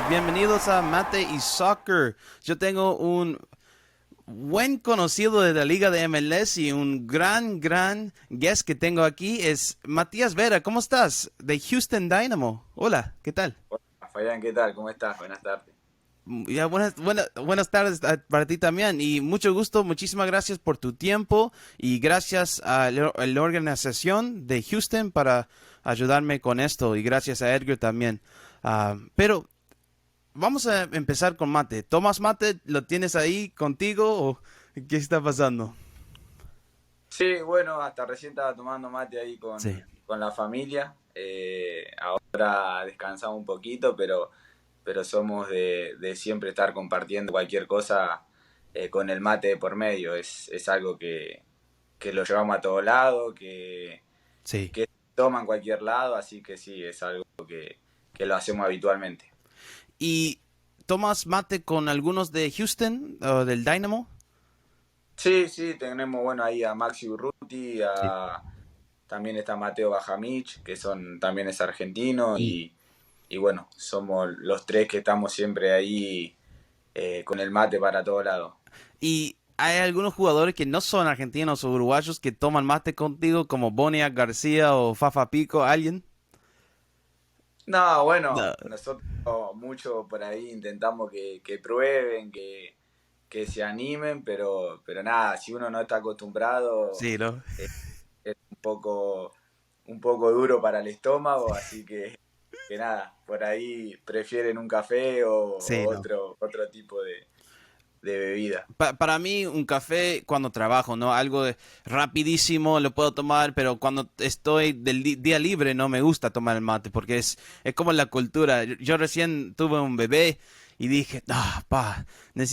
bienvenidos a Mate y Soccer. Yo tengo un buen conocido de la liga de MLS y un gran guest que tengo aquí es Matías Vera. ¿Cómo estás? De Houston Dynamo. Hola, ¿qué tal? Hola, Fabián, ¿qué tal? ¿Cómo estás? Buenas tardes. Ya, buenas tardes para ti también y mucho gusto, muchísimas gracias por tu tiempo y gracias a la organización de Houston para ayudarme con esto y gracias a Edgar también. Pero vamos a empezar con mate. ¿Tomas mate? ¿Lo tienes ahí contigo o qué está pasando? Sí, bueno, hasta recién estaba tomando mate ahí Sí. con la familia. Ahora descansamos un poquito, pero somos de siempre estar compartiendo cualquier cosa con el mate de por medio. Es algo que lo llevamos a todo lado, Sí. que se toma en cualquier lado, así que sí, es algo que lo hacemos habitualmente. ¿Y tomas mate con algunos de Houston o del Dynamo? Sí, sí, tenemos bueno ahí a Maxi Urruti, Sí. también está Mateo Bajamich, también es argentino, y bueno, somos los tres que estamos siempre ahí con el mate para todos lados. Y hay algunos jugadores que no son argentinos o uruguayos que toman mate contigo, como Bonia García o Fafa Pico, ¿alguien? No, No. bueno, nosotros mucho por ahí intentamos que prueben, que se animen, pero nada, si uno no está acostumbrado, Sí, ¿no? eh, es un poco duro para el estómago, así que nada, por ahí prefieren un café Sí, o no. otro tipo de bebida. Para mí, un café cuando trabajo, ¿no? Algo rapidísimo, lo puedo tomar, pero cuando estoy del día libre no me gusta tomar el mate porque es como la cultura. Yo recién tuve un bebé y dije,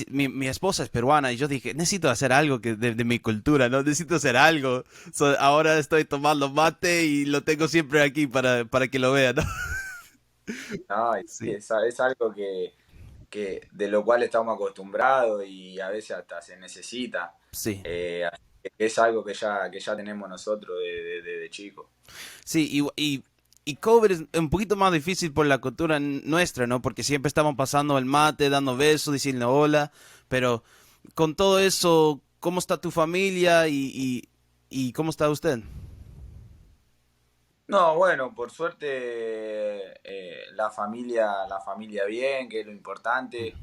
mi esposa es peruana y yo dije, necesito hacer algo de mi cultura, ¿no? Necesito hacer algo. Ahora estoy tomando mate y lo tengo siempre aquí para que lo vean, ¿no? No, y sí, Sí, es algo que de lo cual estamos acostumbrados y a veces hasta se necesita. sí. Así que es algo que ya tenemos nosotros de chicos. Sí, y cover es un poquito más difícil por la cultura nuestra, ¿no? Porque siempre estamos pasando el mate, dando besos, diciendo hola, pero con todo eso, ¿cómo está tu familia y cómo está usted? No, bueno, por suerte la familia bien, que es lo importante.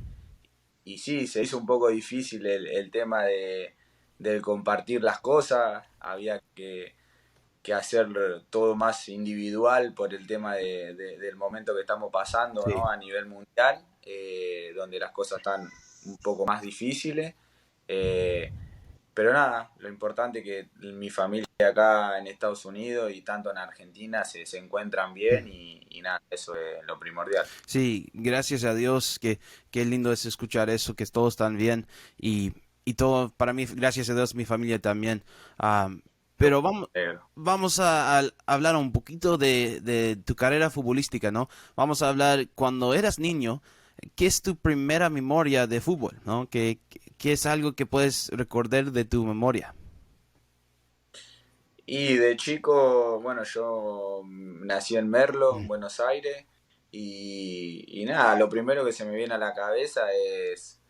Y sí, se hizo un poco difícil el tema del compartir las cosas. Había que hacer todo más individual por el tema del momento que estamos pasando, Sí. ¿no? A nivel mundial, donde las cosas están un poco más difíciles. Eh, pero nada, lo importante es que mi familia acá en Estados Unidos y tanto en Argentina se encuentran bien y nada, eso es lo primordial. Sí, gracias a Dios, que qué lindo es escuchar eso, que todos están bien y todo, para mí, gracias a Dios, mi familia también. Am, pero Eh, vamos a hablar un poquito de tu carrera futbolística, ¿no? Vamos a hablar cuando eras niño, ¿qué es tu primera memoria de fútbol, ¿no? ¿Qué es algo que puedes recordar de tu memoria? Y de chico, bueno, yo nací en Merlo, en Mm. Buenos Aires, y nada, lo primero que se me viene a la cabeza es,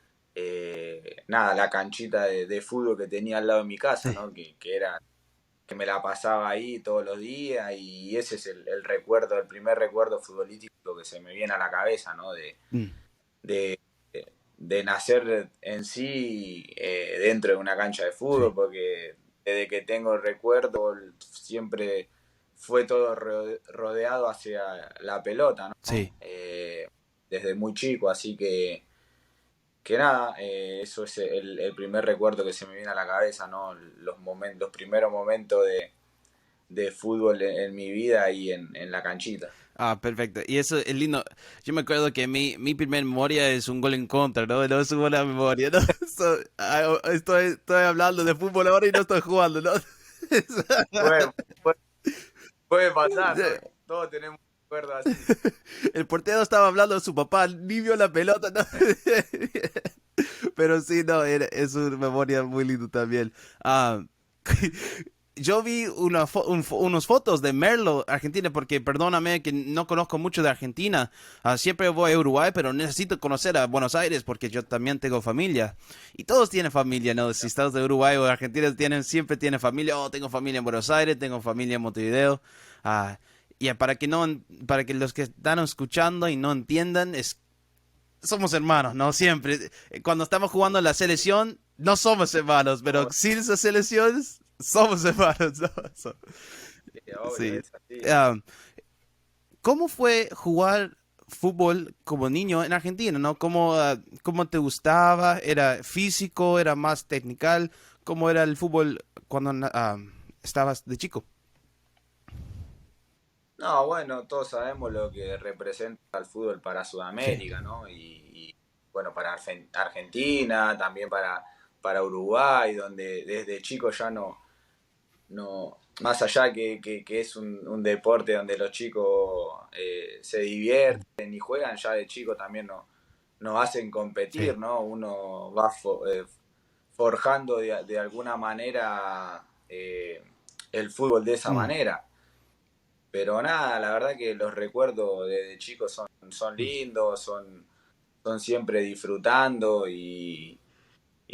nada, la canchita de fútbol que tenía al lado de mi casa, Sí. ¿no? Que me la pasaba ahí todos los días, y ese es el recuerdo, el primer recuerdo futbolístico que se me viene a la cabeza, ¿no? Mm. De, de nacer en sí dentro de una cancha de Sí. fútbol, porque desde que tengo recuerdo siempre fue todo rodeado hacia la pelota, ¿no? Sí. Desde muy chico, así que nada, eso es el primer recuerdo que se me viene a la cabeza, ¿no? Los primeros momentos de fútbol en mi vida y en la canchita. Ah, perfecto. Y eso es lindo. Yo me acuerdo que mi primer memoria es un gol en contra, ¿no? No es una buena memoria, ¿no? Estoy hablando de fútbol ahora y no estoy jugando, ¿no? Puede, puede, puede pasar, ¿no? Todos tenemos recuerdos así. El portero estaba hablando de su papá, ni vio la pelota, ¿no? Pero sí, no, es una memoria muy linda también. Ah, yo vi unas fotos de Merlo, Argentina, porque perdóname que no conozco mucho de Argentina. Siempre voy a Uruguay, pero necesito conocer a Buenos Aires porque yo también tengo familia. Y todos tienen familia, ¿no? Si estás de Uruguay o de Argentina, siempre tienen familia. Oh, tengo familia en Buenos Aires, tengo familia en Montevideo. Ah, y para que los que están escuchando y no entiendan, somos hermanos, ¿no? Siempre. Cuando estamos jugando en la selección, no somos hermanos, pero Obvio, sin esas selecciones, somos hermanos, ¿no? obvio, Sí. es así. Ah, ¿Cómo fue jugar fútbol como niño en Argentina, ¿no? ¿Cómo te gustaba? ¿Era físico? ¿Era más technical? ¿Cómo era el fútbol cuando estabas de chico? No, bueno, todos sabemos lo que representa el fútbol para Sí, Sudamérica, ¿no? Bueno, para Argentina, también para Uruguay, donde desde chico ya no más allá que es un deporte donde los chicos se divierten y juegan, ya de chico también nos hacen sí. competir, ¿no? Uno va forjando de alguna manera el fútbol de esa Mm, manera. Pero nada, la verdad que los recuerdos de chicos son mm, lindos, son siempre disfrutando y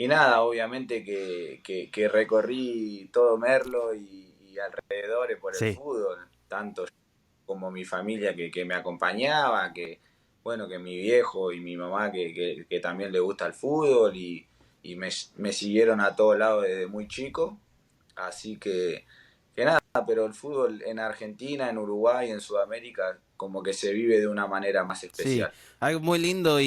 nada, obviamente que recorrí todo Merlo y alrededores por el sí. fútbol, tanto yo como mi familia que me acompañaba, bueno, que mi viejo y mi mamá que también le gusta el fútbol y me siguieron a todos lados desde muy chico. Así que nada, pero el fútbol en Argentina, en Uruguay, en Sudamérica, como que se vive de una manera más Sí, especial. algo muy lindo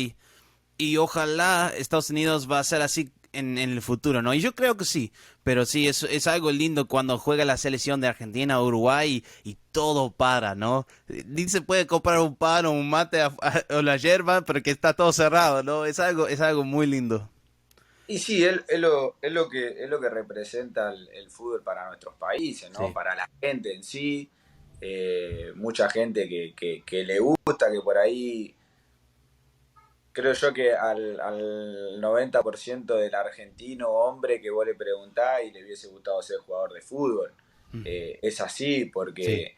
y ojalá Estados Unidos va a ser así en el futuro, ¿no? Y yo creo que sí, pero sí, es algo lindo cuando juega la selección de Argentina o Uruguay y todo para, ¿no? Ni se puede comprar un pan o un mate o la yerba, pero que está todo cerrado, ¿no? Es algo muy lindo. Y sí, es lo que representa el fútbol para nuestros países, ¿no? Sí. Para la gente en sí, mucha gente que le gusta, que por ahí creo yo que al 90% del argentino hombre que vos le preguntás y le hubiese gustado ser jugador de fútbol. Mm, Es así sí, porque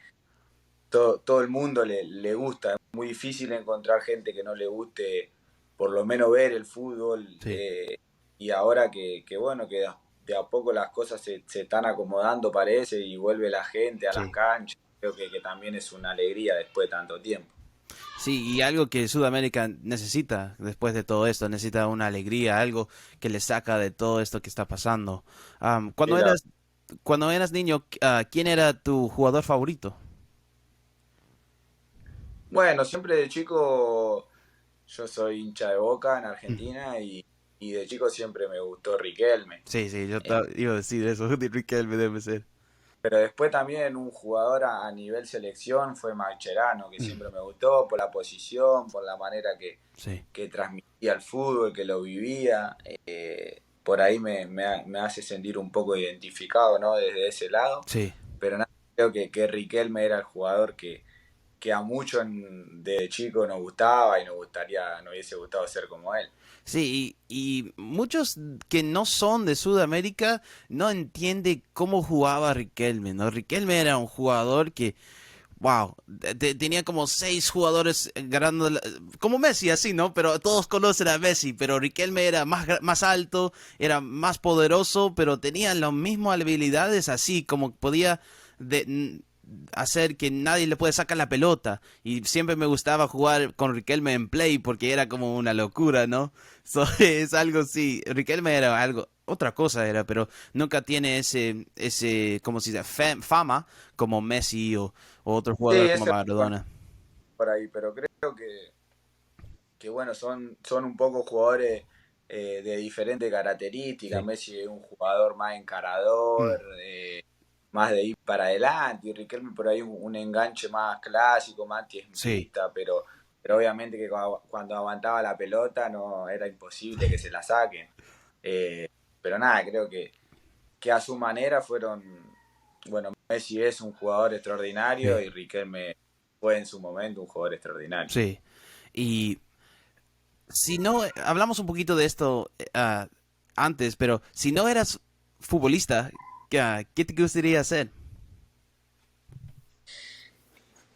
todo el mundo le gusta. Es muy difícil encontrar gente que no le guste por lo menos ver el fútbol. sí. Y ahora bueno, que de a poco las cosas se están acomodando, parece, y vuelve la gente a las Sí. canchas. Creo que también es una alegría después de tanto tiempo. Sí, y algo que Sudamérica necesita después de todo esto, necesita una alegría, algo que le saca de todo esto que está pasando. Am, Sí, cuando eras, cuando eras niño, ¿quién era tu jugador favorito? bueno, siempre de chico yo soy hincha de Boca en Mm, Argentina y de chico siempre me gustó Riquelme. sí, sí, yo Eh, iba a decir eso, de Riquelme debe ser. Pero después también un jugador a nivel selección fue Mascherano, que Mm, siempre me gustó por la posición, por la manera sí, que transmitía el fútbol, que lo vivía. Por ahí me hace sentir un poco identificado, ¿no? Desde ese lado. sí. Pero nada, creo que Riquelme era el jugador que a muchos de chico nos gustaba y nos hubiese gustado ser como él. Sí, y muchos que no son de Sudamérica no entienden cómo jugaba Riquelme, ¿no? Riquelme era un jugador que wow, tenía como seis jugadores ganando, como Messi, así, ¿no? Pero todos conocen a Messi, pero Riquelme era más alto, era más poderoso, pero tenía las mismas habilidades, así como podía hacer que nadie le puede sacar la pelota. Y siempre me gustaba jugar con Riquelme en Play porque era como una locura, ¿no? Es algo así. Riquelme era algo, otra cosa era, pero nunca tiene ¿cómo se dice? Fama como Messi o otro Sí, jugador como ese Maradona. por ahí, pero creo que bueno, son un poco jugadores de diferente característica. Sí. Messi es un jugador más encarador, Mm, más de ir para adelante, y Riquelme por ahí un enganche más clásico, más sí. tiempista, pero obviamente que cuando aguantaba la pelota no era imposible que se la saquen. Eh, pero nada, creo que a su manera bueno, Messi es un jugador extraordinario Sí. y Riquelme fue en su momento un jugador extraordinario. Sí. Y si no, hablamos un poquito de esto antes, pero si no eras futbolista, ¿Qué te gustaría hacer?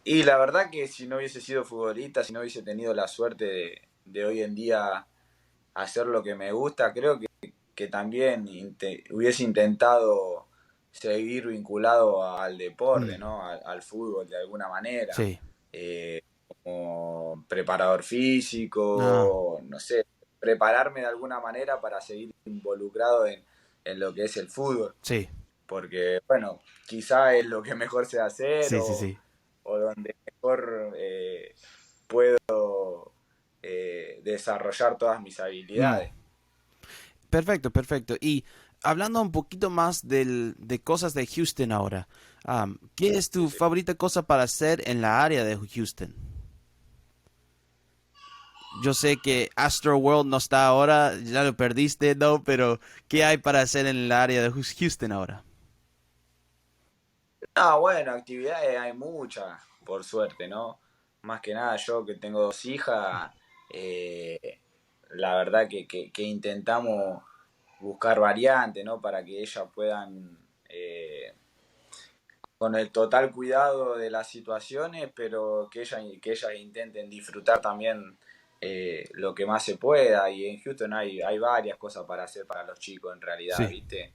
Y la verdad que si no hubiese sido futbolista, si no hubiese tenido la suerte de hoy en día hacer lo que me gusta, creo que también hubiese intentado seguir vinculado al deporte, Mm, ¿no? Al fútbol de alguna manera, sí. eh, como preparador Ah, físico, no sé, prepararme de alguna manera para seguir involucrado en lo que es el fútbol, sí. porque bueno, quizá es lo que mejor sé hacer Sí, sí, sí. o donde mejor puedo desarrollar todas mis Mm, habilidades. perfecto, perfecto. Y hablando un poquito más de cosas de Houston ahora, ¿qué es Sí, tu sí. favorita cosa para hacer en la área de Houston? Yo sé que Astro World no está ahora, ya lo perdiste, ¿no? Pero ¿qué hay para hacer en el área de Houston ahora? No, bueno, actividades hay muchas, por suerte, ¿no? Más que nada yo que tengo dos hijas, eh, la verdad que intentamos buscar variantes, ¿no? Para que ellas puedan, con el total cuidado de las situaciones, pero que ellas intenten disfrutar también lo que más se pueda. Y en Houston hay varias cosas para hacer para los chicos en realidad, Sí. ¿viste?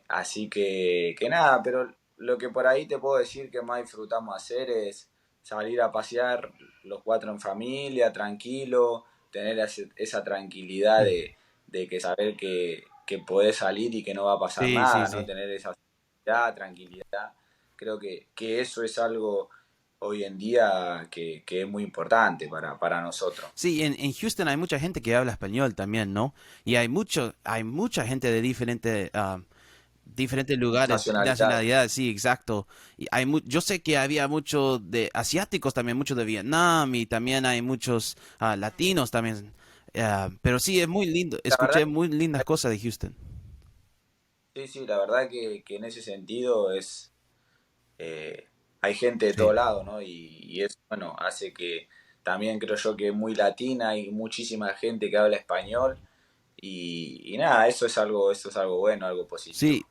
Así que nada, pero lo que por ahí te puedo decir que más disfrutamos hacer es salir a pasear los cuatro en familia, tranquilo, tener esa tranquilidad Mm. de que saber que podés salir y que no va a pasar Sí, sí, nada, ¿no? sí. Tener esa seguridad, tranquilidad. Creo que eso es algo hoy en día que es muy importante para nosotros. Sí, en Houston hay mucha gente que habla español también, ¿no? Y hay mucha gente de diferentes lugares, Nacionalidad. nacionalidades, sí, exacto. Y yo sé que había mucho de asiáticos también, mucho de Vietnam y también hay muchos latinos también. Pero sí, es muy lindo. La verdad, Escuché muy lindas cosas de Houston. sí, sí, la verdad que en ese sentido es hay gente de Sí. todo lado, ¿no? Y eso, bueno, hace que también creo yo que es muy latina y muchísima gente que habla español y nada, eso es algo bueno, algo positivo. Sí,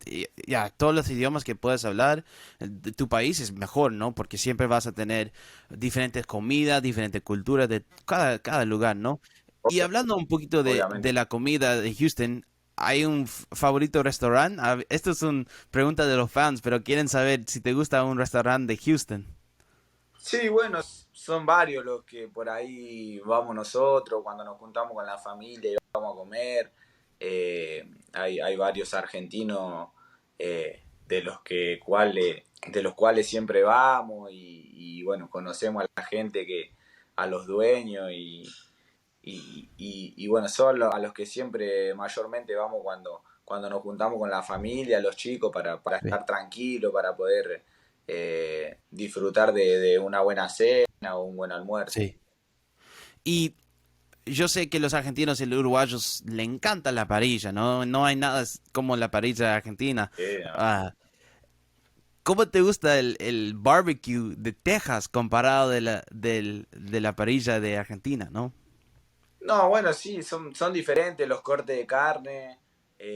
ya, todos los idiomas que puedes hablar de tu país es mejor, ¿no? Porque siempre vas a tener diferentes comidas, diferentes culturas de cada lugar, ¿no? Y Obvia- hablando un poquito de Obviamente. la comida de Houston, ¿hay un favorito restaurante? Esto es una pregunta de los fans, pero quieren saber si te gusta un restaurante de Houston. Sí, bueno, son varios los que por ahí vamos nosotros, cuando nos juntamos con la familia y vamos a comer. Hay varios argentinos de los cuales siempre vamos y, bueno, conocemos a la gente a los dueños y bueno, son a los que siempre mayormente vamos cuando nos juntamos con la familia, los chicos, para Sí. estar tranquilos, para poder disfrutar de una buena cena o un buen almuerzo. Sí. Y yo sé que los argentinos y los uruguayos le encanta la parrilla, ¿no? No hay nada como la parrilla argentina. No. Ah, ¿Cómo te gusta el barbecue de Texas comparado de la parrilla de Argentina, no? No, bueno, sí, son diferentes los cortes de carne.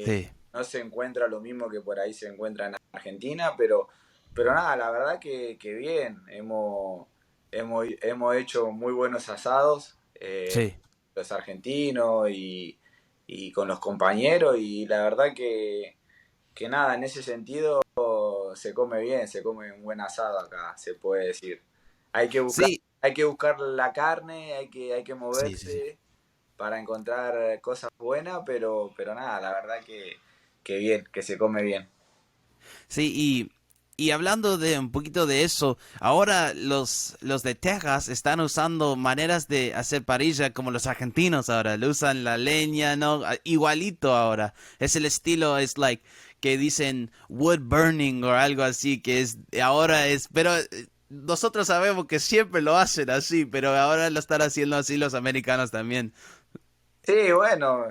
Sí, No se encuentra lo mismo que por ahí se encuentra en Argentina, pero nada, la verdad que bien. Hemos hecho muy buenos asados, sí. los argentinos y con los compañeros, y la verdad que nada, en ese sentido se come bien, se come un buen asado acá, se puede decir. Hay que buscar, Sí, hay que buscar la carne, hay que sí, sí, sí. moverse para encontrar cosas buenas, pero nada, la verdad que bien, que se come bien. Sí, y hablando de un poquito de eso, ahora los de Texas están usando maneras de hacer parrilla como los argentinos ahora. Le usan la leña, ¿no? Igualito ahora. Es el estilo, es like, que dicen wood burning o algo así, que es, ahora es, pero nosotros sabemos que siempre lo hacen así, pero ahora lo están haciendo así los americanos también. Sí, bueno,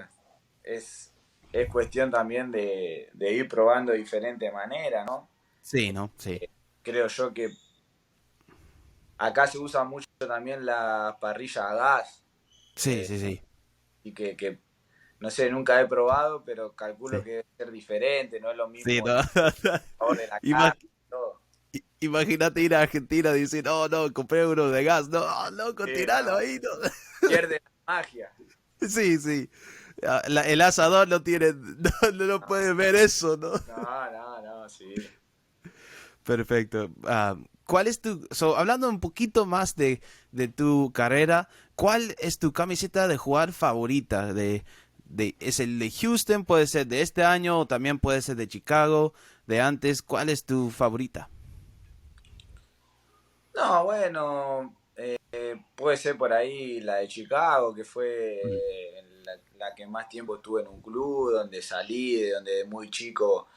es, es cuestión también de ir probando de diferente manera, ¿no? Sí, ¿no? Sí. Creo yo que acá se usa mucho también la parrilla a gas, Sí, sí, sí. y no sé, nunca he probado, pero calculo Sí. que debe ser diferente, no es lo Sí, mismo no. el sabor de la Ima- carne, todo. Imagínate ir a Argentina y decir, no, no, compré uno de gas. No, loco, Sí, tiralo no, ahí, no. pierde la magia. Sí, sí. El asador no tiene, no, no No, puede ver eso, ¿no? no, no, no, sí. Perfecto. ¿Cuál es hablando un poquito más de tu carrera, cuál es tu camiseta de jugar favorita? ¿Es el de Houston? Puede ser de este año o también puede ser de Chicago, de antes. ¿Cuál es tu favorita? No, bueno, puede ser por ahí la de Chicago, que fue Mm, la que más tiempo estuve en un club, donde salí, de donde de muy chico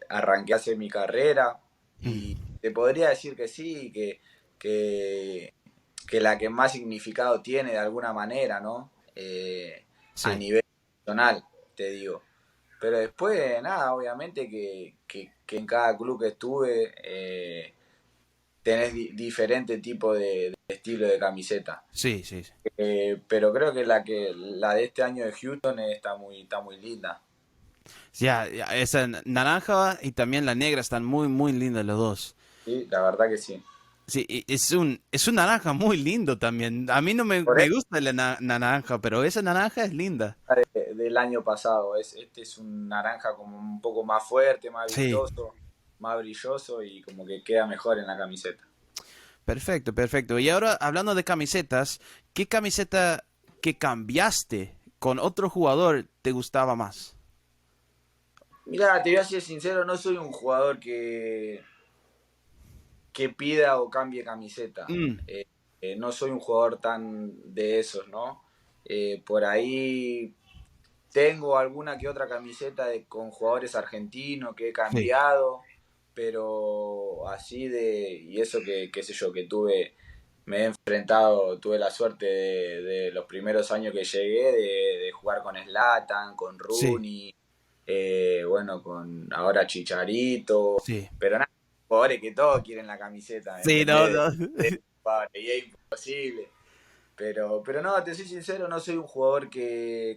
arranqué a hacer mi carrera. Y mm. te podría decir que sí, que, que la que más significado tiene de alguna manera, ¿no? A Sí, nivel personal, te digo. Pero después, nada, obviamente que en cada club que estuve tenés diferente tipo de estilo de camiseta. sí, sí. Sí. Pero creo que la de este año de Houston está muy linda. Ya, ya, esa naranja y también la negra están muy, muy lindas los dos. Sí, la verdad que sí. Sí, es un naranja muy lindo también. A mí no Por me gusta la naranja, pero esa naranja es linda. del año pasado, este es un naranja como un poco más fuerte, Sí, más brilloso y como que queda mejor en la camiseta. perfecto, perfecto. Y ahora, hablando de camisetas, ¿qué camiseta que cambiaste con otro jugador te gustaba más? Mirá, te voy a ser sincero, no soy un jugador que pida o cambie camiseta. Mm, Eh, no soy un jugador tan de esos, ¿no? Por ahí tengo alguna que otra camiseta con jugadores argentinos que he sí, cambiado, pero así y eso que, qué sé yo, me he enfrentado, tuve la suerte de los primeros años que llegué, de jugar con Zlatan, con sí, Rooney, bueno, con ahora Chicharito, sí. pero nada, jugadores que todos quieren la camiseta, Sí, no, ¿entendés? no. Y es imposible. Pero no, te soy sincero, no soy un jugador que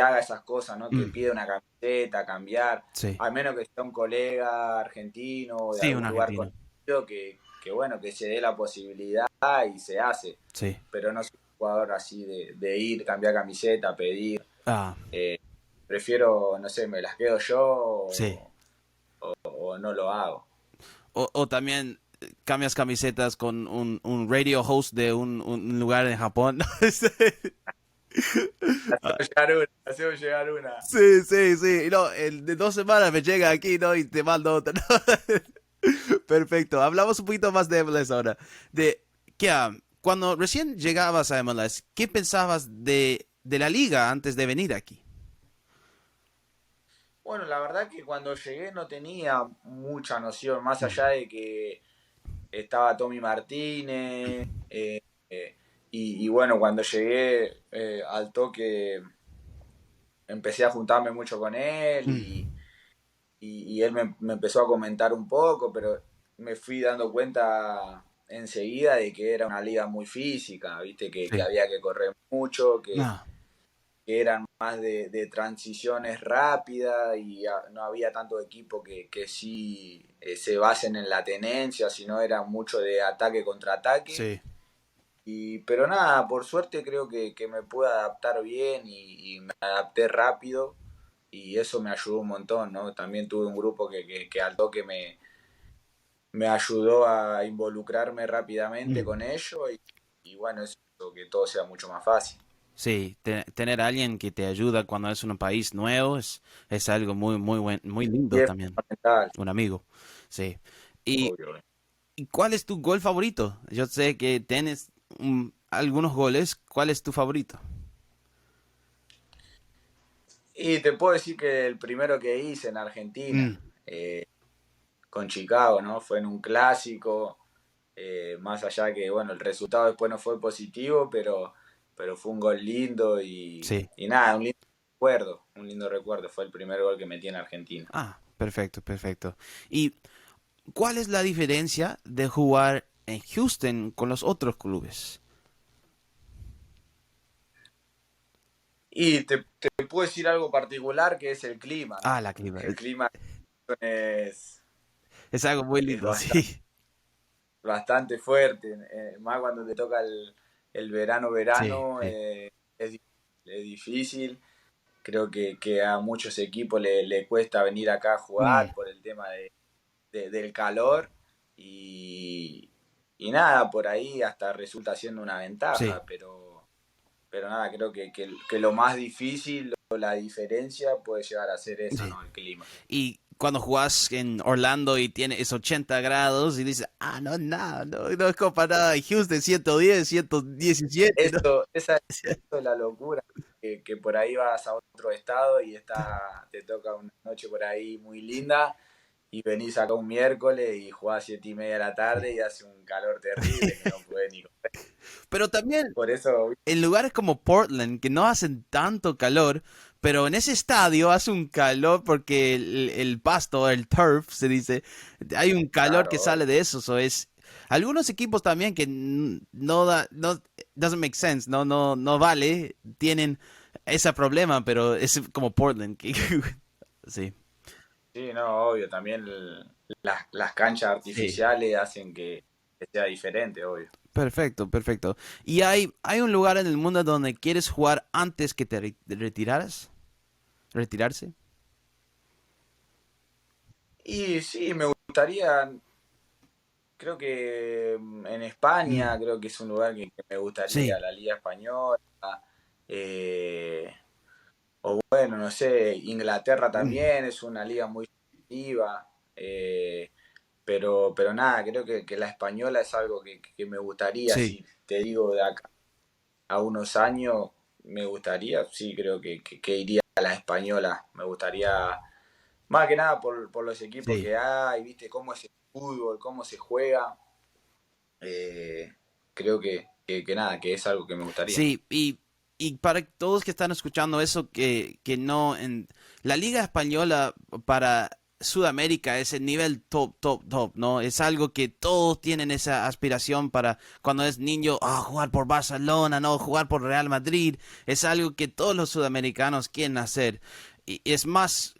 haga esas cosas, ¿no? Que Mm, pida una camiseta, cambiar, sí, al menos que sea un colega argentino o de sí, un algún lugar argentino. conocido que bueno, que se dé la posibilidad y se hace. Sí. Pero no soy un jugador así de ir, cambiar camiseta, pedir. Ah, eh, Prefiero, no sé, me las quedo yo sí. o no lo hago. O también cambias camisetas con un radio host de un lugar en Japón. Hacemos llegar una. Sí, sí, sí. Y no, el de 2 semanas me llega aquí, ¿no? Y te mando otra, ¿no? Perfecto. Hablamos un poquito más de MLS ahora. De que cuando recién llegabas a MLS, ¿qué pensabas de la liga antes de venir aquí? Bueno, la verdad que cuando llegué no tenía mucha noción, más Mm, allá de que estaba Tommy Martínez, y bueno, cuando llegué al toque empecé a juntarme mucho con él mm, y él me empezó a comentar un poco, pero me fui dando cuenta enseguida de que era una liga muy física, viste, que sí. había que correr mucho, No, que eran más de transiciones rápidas y no había tanto equipo que sí se basen en la tenencia, sino era mucho de ataque contra ataque. sí. Pero nada, por suerte creo que me pude adaptar bien y me adapté rápido y eso me ayudó un montón, ¿no? También tuve un grupo que al toque me ayudó a involucrarme rápidamente Mm. con ellos y bueno, eso hizo que todo sea mucho más fácil. Sí, tener a alguien que te ayuda cuando es un país nuevo es algo muy, muy muy Y lindo es también. fundamental, Un amigo. Sí. ¿Y, obvio. y cuál es tu gol favorito? Yo sé que tienes algunos goles. ¿Cuál es tu favorito? Y te puedo decir que el primero que hice en Argentina, Mm, eh, con Chicago, ¿no? Fue en un clásico, más allá que, bueno, el resultado después no fue positivo, pero fue un gol lindo sí. y nada, un lindo recuerdo, fue el primer gol que metí en Argentina. Ah, perfecto, perfecto. ¿Y cuál es la diferencia de jugar en Houston con los otros clubes? Y te puedo decir algo particular que es el clima, Ah, ¿no? la clima. El clima es, Es algo muy es lindo, sí. bastante fuerte, más cuando te toca el verano, Sí, verano, sí. es difícil. Creo que a muchos equipos le cuesta venir acá a Mm, jugar por el tema del calor y, y nada, por ahí hasta resulta siendo una sí. ventaja, pero nada, creo que lo más difícil o la diferencia puede llegar a ser esa, Sí. ¿no? El clima. Y cuando jugás en Orlando y tiene es 80 grados y dices, no es comparado a Houston 110, 117, ¿no? Eso es la locura, que por ahí vas a otro estado y te toca una noche por ahí muy linda y venís acá un miércoles y jugás 7:30 de la Sí. tarde y hace un calor terrible que no puede ni comer. Pero también Por eso, en lugares como Portland, que no hacen tanto calor, pero en ese estadio hace un calor porque el pasto, el turf, se dice, hay un calor que claro, sale de eso. Algunos equipos también que no, doesn't make sense, no vale, tienen ese problema, pero es como Portland. Sí, sí, no, obvio, también las canchas sí. artificiales hacen que sea diferente, obvio. Perfecto, perfecto. ¿Y hay un lugar en el mundo donde quieres jugar antes que te retiraras? ¿Retirarse? Y sí, me gustaría, creo que en Mm, España, creo que es un lugar que me sí. gustaría, la Liga Española, eh, o bueno, no sé, Inglaterra Mm, también es una liga muy activa, pero nada, creo que la española es algo que me gustaría, sí. si te digo de acá a unos años, me gustaría, sí, creo que iría a la española, me gustaría, más que nada por los equipos Sí, que hay, viste, cómo es el fútbol, cómo se juega, eh, creo que nada, que es algo que me gustaría. sí, y para todos que están escuchando eso, que no, en la Liga Española para Sudamérica es el nivel top, top, top, ¿no? Es algo que todos tienen esa aspiración para cuando es niño, jugar por Barcelona, ¿no? Jugar por Real Madrid, es algo que todos los sudamericanos quieren hacer. Y es más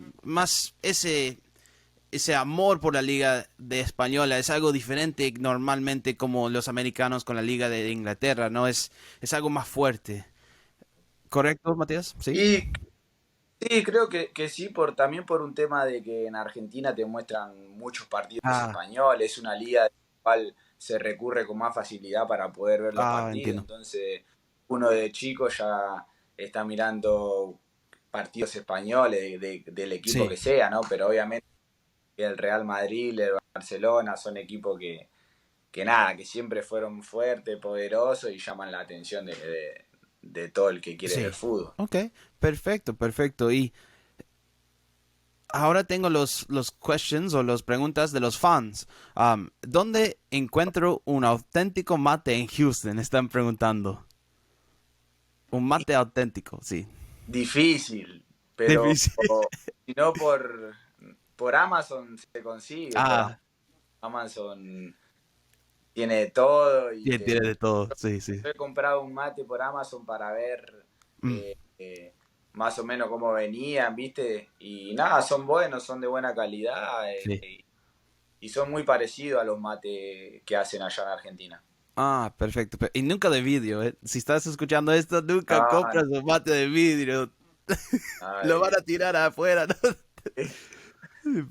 ese amor por la liga de española es algo diferente normalmente como los americanos con la liga de Inglaterra, ¿no? Es algo más fuerte. ¿Correcto, Matías? Sí. Y sí, creo que sí, también por un tema de que en Argentina te muestran muchos partidos Ah, españoles, es una liga de la cual se recurre con más facilidad para poder ver los partidos, entiendo. entonces uno de chico ya está mirando partidos españoles del equipo Sí. que sea, ¿no? Pero obviamente el Real Madrid, el Barcelona son equipos que nada, que siempre fueron fuertes, poderosos y llaman la atención de todo el que quiere ver Sí. fútbol. Ok, perfecto, perfecto. Y ahora tengo los questions o las preguntas de los fans. ¿Dónde encuentro un auténtico mate en Houston? Están preguntando. Un mate auténtico, sí. Difícil, pero Difícil. si no por Amazon se consigue, Ah, Amazon tiene de todo y tiene de todo. Sí, sí. yo he comprado un mate por Amazon para ver Mm, más o menos cómo venían, ¿viste? Y nada, son buenos, son de buena calidad sí. y son muy parecidos a los mates que hacen allá en Argentina. Ah, perfecto. Y nunca de vidrio, ¿eh? Si estás escuchando esto, nunca No, compras un mate de vidrio. Lo van nadie. a tirar afuera, ¿no?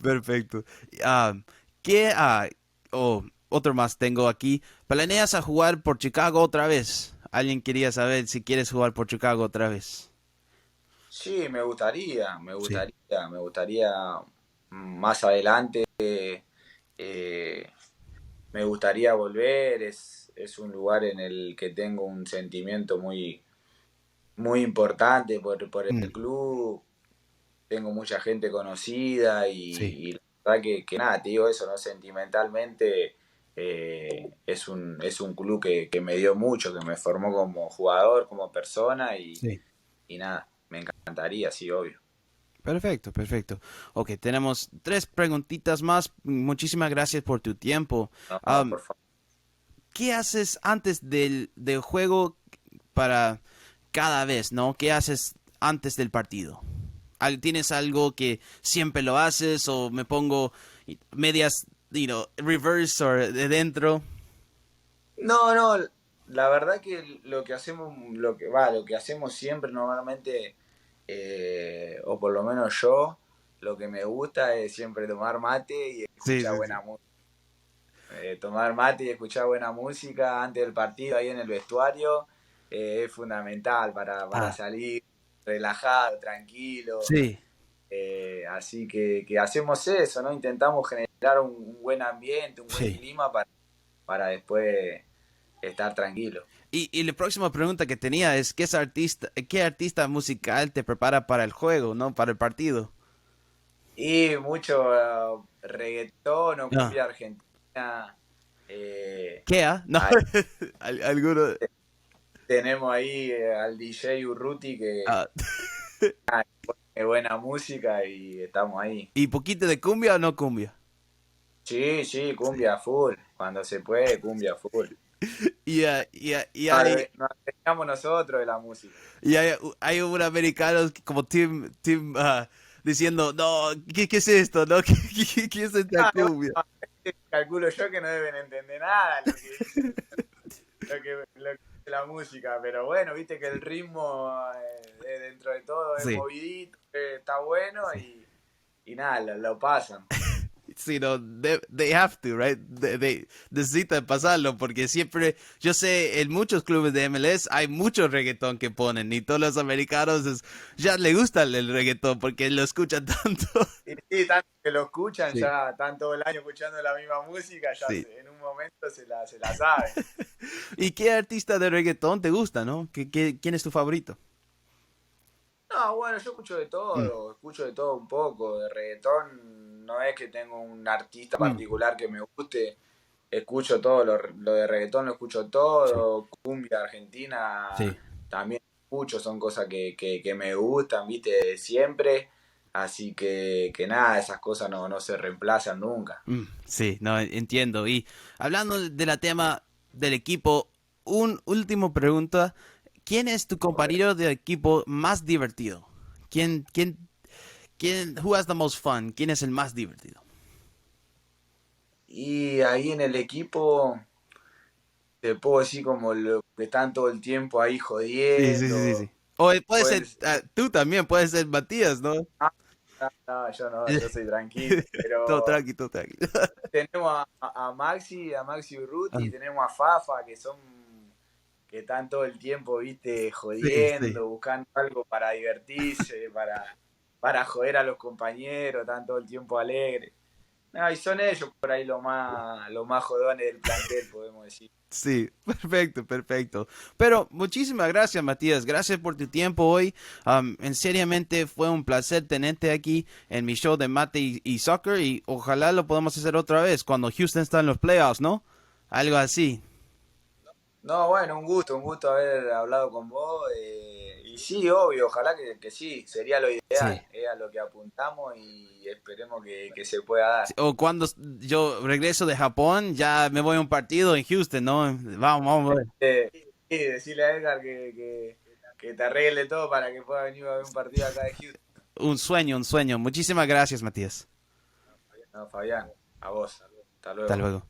Perfecto. Ah, ¿qué? Otro más tengo aquí. ¿Planeas a jugar por Chicago otra vez? Alguien quería saber si quieres jugar por Chicago otra vez. Sí, me gustaría, Sí. me gustaría más adelante. eh, Me gustaría volver, es un lugar en el que tengo un sentimiento muy importante por Mm, el club, tengo mucha gente conocida sí. y la verdad que nada, te digo eso, ¿no? Sentimentalmente es un club que me dio mucho, que me formó como jugador, como persona Sí. y nada, me encantaría, sí, obvio. Perfecto, perfecto. Ok, tenemos tres preguntitas más. Muchísimas gracias por tu tiempo. No, por favor. ¿Qué haces antes del juego para cada vez, ¿no? ¿Qué haces antes del partido? ¿Tienes algo que siempre lo haces o me pongo medias, reverse o de dentro? No, no, la verdad que lo que hacemos siempre normalmente, o por lo menos yo, lo que me gusta es siempre tomar mate y Sí, escuchar sí, buena sí. música. Tomar mate y escuchar buena música antes del partido ahí en el vestuario es fundamental para Ah, salir relajado, tranquilo. sí, Así que hacemos eso, ¿no? Intentamos generar un buen ambiente, un buen sí. clima para después estar tranquilo. Y la próxima pregunta que tenía es, qué artista musical te prepara para el juego, ¿no? Para el partido? Y mucho reggaetón o Ah, cumbia argentina. eh, ¿qué? No, ahí alguno. tenemos ahí al DJ Urruti que Ah, es buena música y estamos ahí. ¿y poquito de cumbia o no cumbia? Sí, sí, Sí. cumbia full. Cuando se puede, cumbia full. Y hay, Nos dejamos nosotros de la música. hay un americano como Tim diciendo, no, ¿qué es esto? ¿No? ¿Qué es esta Ah, cumbia? calculo yo que no deben entender nada lo que dice, lo que dice la música, pero bueno, viste que el ritmo dentro de todo es Sí, movidito, está bueno sí. y nada, lo pasan. Sí, no, they have to, right? Necesitan pasarlo porque siempre, yo sé, en muchos clubes de MLS hay mucho reggaetón que ponen y todos los americanos ya le gusta el reggaetón porque lo escuchan tanto. Y sí, tanto que lo escuchan, Sí, ya están todo el año escuchando la misma música, sí. en un momento se la saben. ¿Y qué artista de reggaetón te gusta, no? ¿Quién es tu favorito? No, bueno, yo Mm, escucho de todo un poco. De reggaetón no es que tengo un artista mm, particular que me guste. Escucho todo, lo de reggaetón lo escucho sí, todo. Cumbia argentina sí. también escucho, son cosas que me gustan, viste, de siempre. Así que nada, esas cosas no se reemplazan nunca. Sí, no, entiendo. Y hablando de la tema del equipo, un último pregunta. ¿Quién es tu compañero de equipo más divertido? Who has the most fun? ¿Quién es el más divertido? Y ahí en el equipo te puedo decir como lo que están todo el tiempo ahí Sí, sí, sí, sí, jodiendo. sí. O puede ser, Pues, tú también, puede ser Matías, ¿no? no, yo no, yo soy tranquilo. Todo Pero tranqui, todo tranqui. tenemos a Maxi Ah, Urruti, tenemos a Fafa, que están todo el tiempo, viste, sí, sí. jodiendo, buscando algo para divertirse, para joder a los compañeros, están todo el tiempo alegres. No, y son ellos por ahí los más jodones del plantel, podemos decir. Sí, perfecto, perfecto. Pero muchísimas gracias, Matías. Gracias por tu tiempo hoy. En seriamente fue un placer tenerte aquí en mi show de mate y soccer y ojalá lo podamos hacer otra vez cuando Houston está en los playoffs, ¿no? Algo así. No, bueno, un gusto haber hablado con vos. Y sí, obvio, ojalá que sí, sería lo Sí. ideal, es a lo que apuntamos y esperemos que se pueda dar. O cuando yo regreso de Japón, ya me voy a un partido en Houston, ¿no? Vamos a ver. Sí, decirle a Edgar que te arregle todo para que pueda venir a ver un partido acá de Houston. Un sueño, un sueño. Muchísimas gracias, Matías. No, Fabián, a vos. Hasta Hasta luego. luego.